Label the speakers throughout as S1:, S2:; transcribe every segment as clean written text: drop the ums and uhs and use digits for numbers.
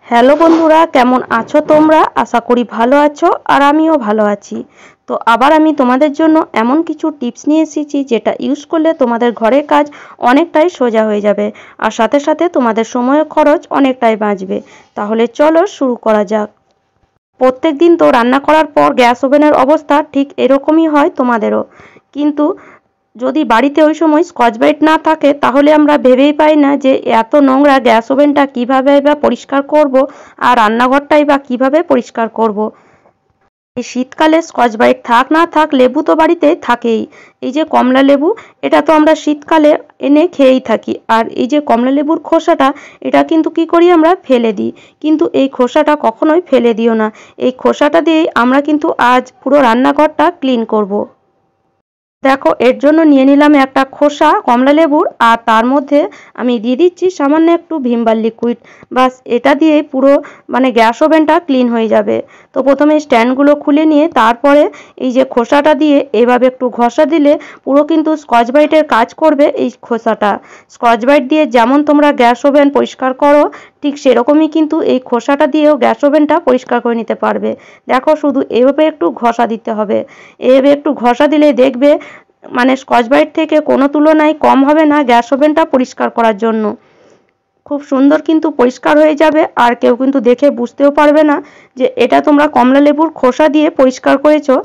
S1: Hello বন্ধুরা, কেমন আছো তোমরা? আশা করি ভালো আছো আর আমিও ভালো আছি। তো আবার আমি তোমাদের জন্য এমন কিছু টিপস নিয়ে এসেছি যেটা ইউজ করলে তোমাদের ঘরের কাজ অনেকটাই সোজা হয়ে যাবে আর সাথে সাথে তোমাদের সময় খরচ অনেকটাই বাঁচবে। তাহলে চলো শুরু করা যাক। প্রত্যেক দিন তো রান্না করার পর গ্যাস ওভেনের অবস্থা ঠিক এরকমই হয় তোমাদেরও, কিন্তু যদি বাড়িতে ওই সময় স্কচ ব্রাইট না থাকে তাহলে আমরা ভেবেই পাই না যে এত নোংরা গ্যাস ওভেনটা কীভাবে বা পরিষ্কার করব আর রান্নাঘরটাই বা কীভাবে পরিষ্কার করব। এই শীতকালে স্কচ ব্রাইট থাক না থাক লেবু তো বাড়িতে থাকেই। এই যে কমলা লেবু, এটা তো আমরা শীতকালে এনে খেয়েই থাকি। আর এই যে কমলা লেবুর খোসাটা, এটা কিন্তু কী করি আমরা ফেলে দিই, কিন্তু এই খোসাটা কখনোই ফেলে দিও না। এই খোসাটা দিয়েই আমরা কিন্তু আজ পুরো রান্নাঘরটা ক্লিন করব। দেখো, এর জন্য নিয়ে নিলাম একটা খোসা কমলা লেবুর, আর তার মধ্যে আমি দিয়ে দিচ্ছি সামান্য একটু ভিমবার লিকুইড। বাস, এটা দিয়েই পুরো গ্যাস ওভেনটা ক্লিন হয়ে যাবে। তো প্রথমে স্ট্যান্ডগুলো খুলে নিয়ে তারপরে এই যে খোসাটা দিয়ে এভাবে একটু ঘষা দিলে পুরো কিন্তু স্কচ ব্রাইটের কাজ করবে এই খোসাটা। স্কচ ব্রাইট দিয়ে যেমন তোমরা গ্যাস ওভেন পরিষ্কার করো, ঠিক সেরকমই কিন্তু এই খোসাটা দিয়েও গ্যাস ওভেনটা পরিষ্কার করে নিতে পারবে। দেখো, শুধু এভাবে একটু ঘষা দিতে হবে। এভাবে একটু ঘষা দিলে দেখবে স্কচ ব্রাইট থেকে কোনো তুলনায় কম হবে না গ্যাস ওভেনটা পরিষ্কার করার জন্য। খুব সুন্দর কিন্তু পরিষ্কার হয়ে যাবে আর কেউ কিন্তু দেখে বুঝতেও পারবে না যে এটা তোমরা কমলা লেবুর খোসা দিয়ে পরিষ্কার করেছো।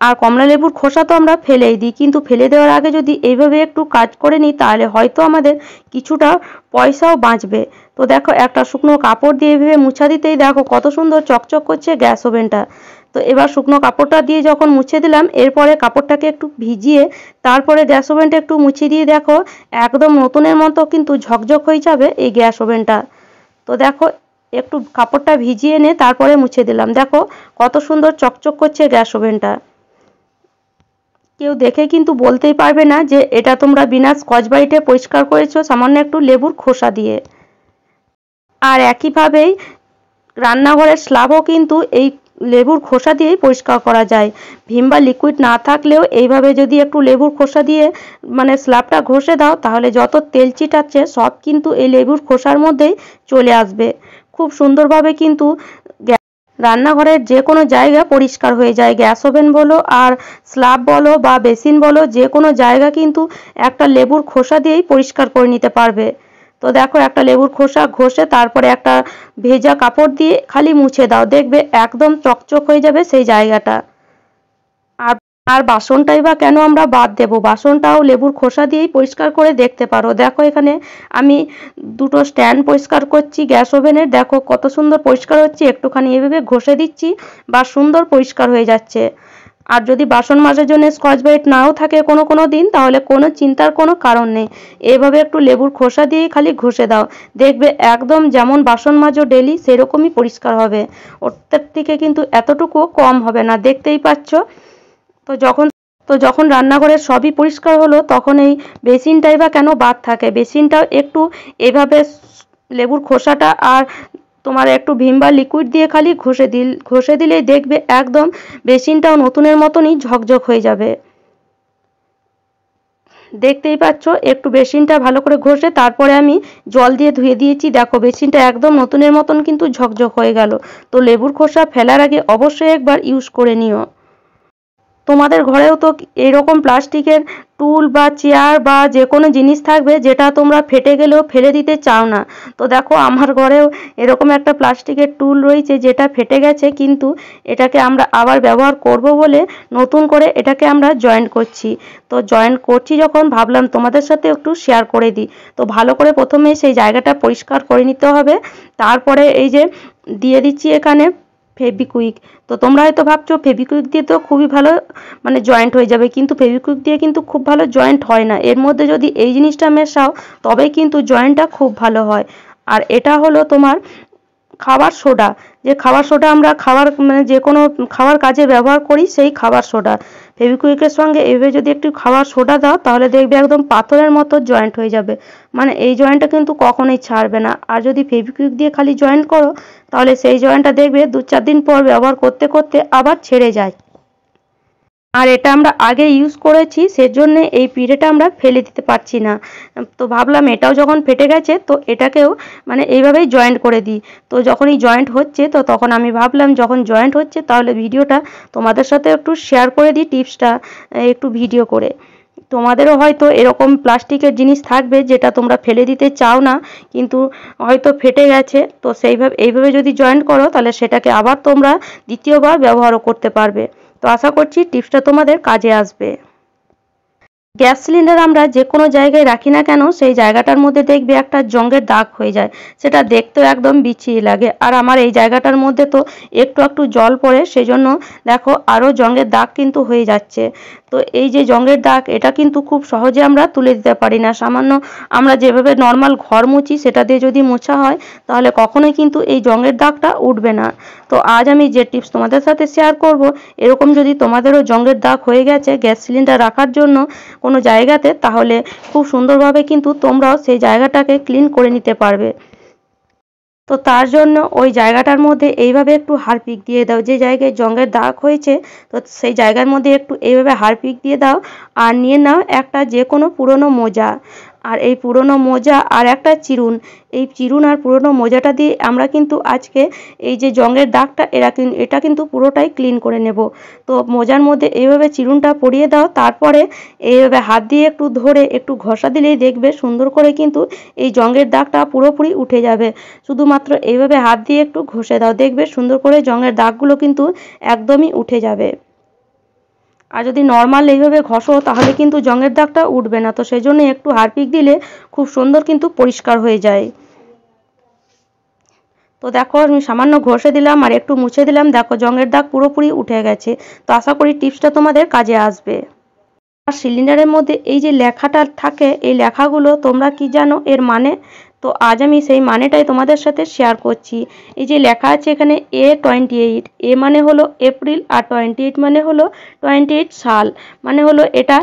S1: আর কমলা লেবুর খোসা তো আমরা ফেলেই দিই, কিন্তু ফেলে দেওয়ার আগে যদি এইভাবে একটু কাজ করে নিই তাহলে হয়তো আমাদের কিছুটা পয়সাও বাঁচবে। তো দেখো, একটা শুকনো কাপড় দিয়ে এভাবে মুছা দিতেই দেখো কত সুন্দর চকচক করছে গ্যাস ওভেনটা। তো এবার শুকনো কাপড়টা দিয়ে যখন মুছে দিলাম, এরপরে কাপড়টাকে একটু ভিজিয়ে তারপরে গ্যাস ওভেনটা একটু মুছে দিয়ে দেখো একদম নতুনের মতো কিন্তু ঝকঝক হয়ে যাবে এই গ্যাস ওভেনটা। তো দেখো, একটু কাপড়টা ভিজিয়ে এনে তারপরে মুছে দিলাম, দেখো কত সুন্দর চকচক করছে গ্যাস ওভেনটা। কেউ দেখে কিন্তু বলতেই পারবে না যে এটা তোমরা বিনা স্কচ ব্রাইটে পরিষ্কার করেছো সামান্য একটু লেবুর খোসা দিয়ে। আর একইভাবেই রান্নাঘরের স্ল্যাবও কিন্তু এই লেবুর খোসা দিয়েই পরিষ্কার করা যায়। ভিম বা লিকুইড না থাকলেও এইভাবে যদি একটু লেবুর খোসা দিয়ে স্ল্যাবটা ঘষে দাও তাহলে যত তেল চিটাচ্ছে সব কিন্তু এই লেবুর খোসার মধ্যেই চলে আসবে। খুব সুন্দরভাবে কিন্তু রান্নাঘরের যে কোনো জায়গা পরিষ্কার হয়ে যায়। গ্যাস ওভেন বলো আর স্ল্যাব বলো বা বেসিন বলো, যে কোনো জায়গা কিন্তু একটা লেবুর খোসা দিয়েই পরিষ্কার করে নিতে পারবে। তো দেখো, একটা লেবুর খোসা ঘষে তারপরে একটা ভেজা কাপড় দিয়ে খালি মুছে দাও, দেখবে একদম চকচক হয়ে যাবে সেই জায়গাটা। আর আর বাসনটাই বা কেন আমরা বাদ দেবো, বাসনটাও লেবুর খোসা দিয়েই পরিষ্কার করে দেখতে পারো। দেখো, এখানে আমি দুটো স্ট্যান্ড পরিষ্কার করছি গ্যাস ওভেনের, দেখো কত সুন্দর পরিষ্কার হচ্ছে। একটুখানি এভাবে ঘষে দিচ্ছি বা সুন্দর পরিষ্কার হয়ে যাচ্ছে। আর যদি বাসন মাজার জন্য স্কচ ব্রাইট নাও থাকে কোনো কোনো দিন, তাহলে কোনো চিন্তার কোনো কারণ নেই। এভাবে একটু লেবুর খোসা দিয়েই খালি ঘষে দাও, দেখবে একদম যেমন বাসন মাজো ডেলি সেরকমই পরিষ্কার হবে। ওর থেকে কিন্তু এতটুকু কম হবে না, দেখতেই পাচ্ছ। তো যখন রান্নাঘরের সবই পরিষ্কার হলো তখন এই বেসিনটাই বা কেন বাদ থাকে, বেসিনটাও একটু এভাবে লেবুর খোসাটা আর তোমার একটু ভিম বা লিকুইড দিয়ে খালি ঘষে দিলেই দেখবে একদম বেসিনটাও নতুনের মতনই ঝকঝক হয়ে যাবে। দেখতেই পাচ্ছ, একটু বেসিনটা ভালো করে ঘষে তারপরে আমি জল দিয়ে ধুয়ে দিয়েছি। দেখো, বেসিনটা একদম নতুনের মতন কিন্তু ঝকঝক হয়ে গেল। তো লেবুর খোসা ফেলার আগে অবশ্যই একবার ইউজ করে নিও। তোমাদের ঘরেও তো এরকম প্লাস্টিকের টুল বা চেয়ার বা যে কোনো জিনিস থাকবে যেটা তোমরা ফেটে গেলেও ফেলে দিতে চাও না। তো দেখো, আমার ঘরেও এরকম একটা প্লাস্টিকের টুল রয়েছে যেটা ফেটে গেছে, কিন্তু এটাকে আমরা আবার ব্যবহার করব বলে নতুন করে এটাকে আমরা জয়েন্ট করছি। তো জয়েন্ট করছি যখন ভাবলাম তোমাদের সাথে একটু শেয়ার করে দিই। তো ভালো করে প্রথমে সেই জায়গাটা পরিষ্কার করে নিতে হবে, তারপরে এই যে দিয়ে দিচ্ছি এখানে ফেভিকুইক। তো তোমরা হয়তো ভাবছো ফেভিকুইক দিয়ে তো খুবই ভালো জয়েন্ট হয়ে যাবে, কিন্তু ফেভিকুইক দিয়ে কিন্তু খুব ভালো জয়েন্ট হয় না। এর মধ্যে যদি এই জিনিসটা মেশাও তবেই কিন্তু জয়েন্টটা খুব ভালো হয়। আর এটা হলো তোমার খাবার সোডা, যে খাবার সোডা আমরা খাবার যে কোনো খাবার কাজে ব্যবহার করি সেই খাবার সোডা। ফেভিকুইকের সঙ্গে এভাবে যদি একটু খাবার সোডা দাও তাহলে দেখবে একদম পাথরের মতো জয়েন্ট হয়ে যাবে, এই জয়েন্টটা কিন্তু কখনোই ছাড়বে না। আর যদি ফেভিকুইক দিয়ে খালি জয়েন্ট করো তাহলে সেই জয়েন্টটা দেখবে 2-4 দিন পর ব্যবহার করতে করতে আবার ছেড়ে যায়। আর এটা আমরা আগে ইউজ করেছি, সেজন্য এই পিঁড়েটা আমরা ফেলে দিতে পারছি না। তো ভাবলাম এটাও যখন ফেটে গেছে তো এটাকেও মানে এইভাবেই জয়েন্ট করে দিই। তো যখনই জয়েন্ট হচ্ছে তো তখন আমি ভাবলাম যখন জয়েন্ট হচ্ছে তাহলে ভিডিওটা তোমাদের সাথে একটু শেয়ার করে দিই, টিপসটা একটু ভিডিও করে। তোমাদেরও হয়তো এরকম প্লাস্টিকের জিনিস থাকবে যেটা তোমরা ফেলে দিতে চাও না, কিন্তু হয়তো ফেটে গেছে, তো এইভাবে যদি জয়েন্ট করো তাহলে সেটাকে আবার তোমরা দ্বিতীয়বার ব্যবহারও করতে পারবে। তো আশা করছি টিপসটা তোমাদের কাজে আসবে। গ্যাস সিলিন্ডার আমরা যে কোনো জায়গায় রাখি না কেন সেই জায়গাটার মধ্যে দেখবে একটা জংয়ের দাগ হয়ে যায়, সেটা দেখতেও একদম বিচ্ছিরি লাগে। আর আমার এই জায়গাটার মধ্যে তো একটু একটু জল পড়ে, সেজন্য দেখো আরও জংয়ের দাগ কিন্তু হয়ে যাচ্ছে। তো এই যে জংয়ের দাগ এটা কিন্তু খুব সহজে আমরা তুলে দিতে পারি না। সামান্য আমরা যেভাবে নর্মাল ঘর মুছি সেটা দিয়ে যদি মোছা হয় তাহলে কখনোই কিন্তু এই জংয়ের দাগটা উঠবে না। তো আজ আমি যে টিপস তোমাদের সাথে শেয়ার করব, এরকম যদি তোমাদেরও জংয়ের দাগ হয়ে গেছে গ্যাস সিলিন্ডার রাখার জন্য কোনো জায়গাতে, তাহলে খুব সুন্দরভাবে কিন্তু তোমরাও সেই জায়গাটাকে ক্লিন করে নিতে পারবে। তো তার জন্য ওই জায়গাটার মধ্যে এইভাবে একটু হারপিক দিয়ে দাও, যে জায়গায় জংয়ের দাগ হয়েছে তো সেই জায়গার মধ্যে একটু এইভাবে হারপিক দিয়ে দাও। আর নিয়ে নাও একটা যে কোনো পুরনো মোজা, আর এই পুরনো মোজা আর একটা চিরুন, এই চিরুন আর পুরনো মোজাটা দিয়ে আমরা কিন্তু আজকে এই যে জংয়ের দাগটা এটা কিন্তু পুরোটাই ক্লিন করে নেব। তো মোজার মধ্যে এইভাবে চিরুনটা পরিয়ে দাও, তারপরে এইভাবে হাত দিয়ে একটু ধরে একটু ঘষা দিলেই দেখবে সুন্দর করে কিন্তু এই জংয়ের দাগটা পুরোপুরি উঠে যাবে। শুধুমাত্র এইভাবে হাত দিয়ে একটু ঘষে দাও, দেখবে সুন্দর করে জংয়ের দাগগুলো কিন্তু একদমই উঠে যাবে। আর যদি নর্মাল এইভাবে ঘষো তাহলে কিন্তু জংয়ের দাগটা উঠবে না, তো সেই জন্য একটু হারপিক দিলে খুব সুন্দর কিন্তু পরিষ্কার হয়ে যায়। তো দেখো আমি সামান্য ঘষে দিলাম আর একটু মুছে দিলাম, দেখো জংয়ের দাগ পুরোপুরি উঠে গেছে। তো আশা করি টিপসটা তোমাদের কাজে আসবে। আর সিলিন্ডারের মধ্যে এই যে লেখাটা থাকে, এই লেখাগুলো তোমরা কি জানো এর মানে? তো আজ আমি সেই মানেটাই তোমাদের সাথে শেয়ার করছি। এই যে লেখা আছে এখানে A28, এ মানে হলো এপ্রিল আর 28 মানে হলো 28 সাল, মানে হলো এটা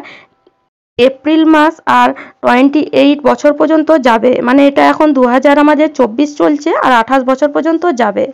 S1: এপ্রিল মাস আর 28 বছর পর্যন্ত যাবে, মানে এটা এখন 2024 চলছে আর 28 বছর পর্যন্ত যাবে।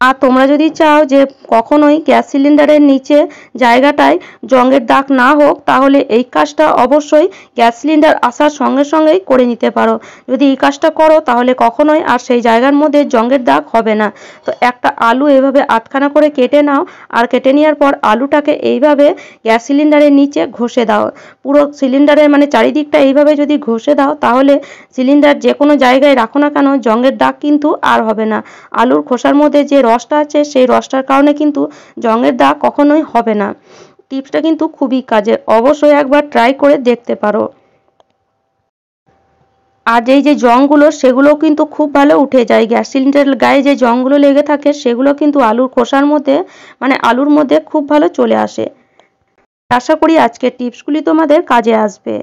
S1: আর তোমরা যদি চাও যে কখনোই গ্যাস সিলিন্ডারের নিচে জায়গাটায় জংয়ের দাগ না হোক, তাহলে এই কাজটা অবশ্যই গ্যাস সিলিন্ডার আসার সঙ্গে সঙ্গেই করে নিতে পারো। যদি এই কাজটা করো তাহলে কখনোই আর সেই জায়গার মধ্যে জংয়ের দাগ হবে না। তো একটা আলু এভাবে আধখানা করে কেটে নাও, আর কেটে নেওয়ার পর আলুটাকে এইভাবে গ্যাস সিলিন্ডারের নিচে ঘষে দাও। পুরো সিলিন্ডারের মানে চারিদিকটা এইভাবে যদি ঘষে দাও তাহলে সিলিন্ডার যে কোনো জায়গায় রাখো না কেন জংয়ের দাগ কিন্তু আর হবে না। আলুর খোসার মধ্যে যে রসটা আছে সেই রসটার কারণে কিন্তু জংয়ের দাগ কখনোই হবে না। টিপসটা কিন্তু খুবই কাজের, অবশ্যই একবার ট্রাই করে দেখতে পারো। আর এই যে জংগুলো সেগুলোও কিন্তু খুব ভালো উঠে যায়, গ্যাস সিলিন্ডারের গায়ে যে জংগুলো লেগে থাকে সেগুলো কিন্তু আলুর খোসার মধ্যে মানে আলুর মধ্যে খুব ভালো চলে আসে। আশা করি আজকের টিপসগুলি তোমাদের কাজে আসবে।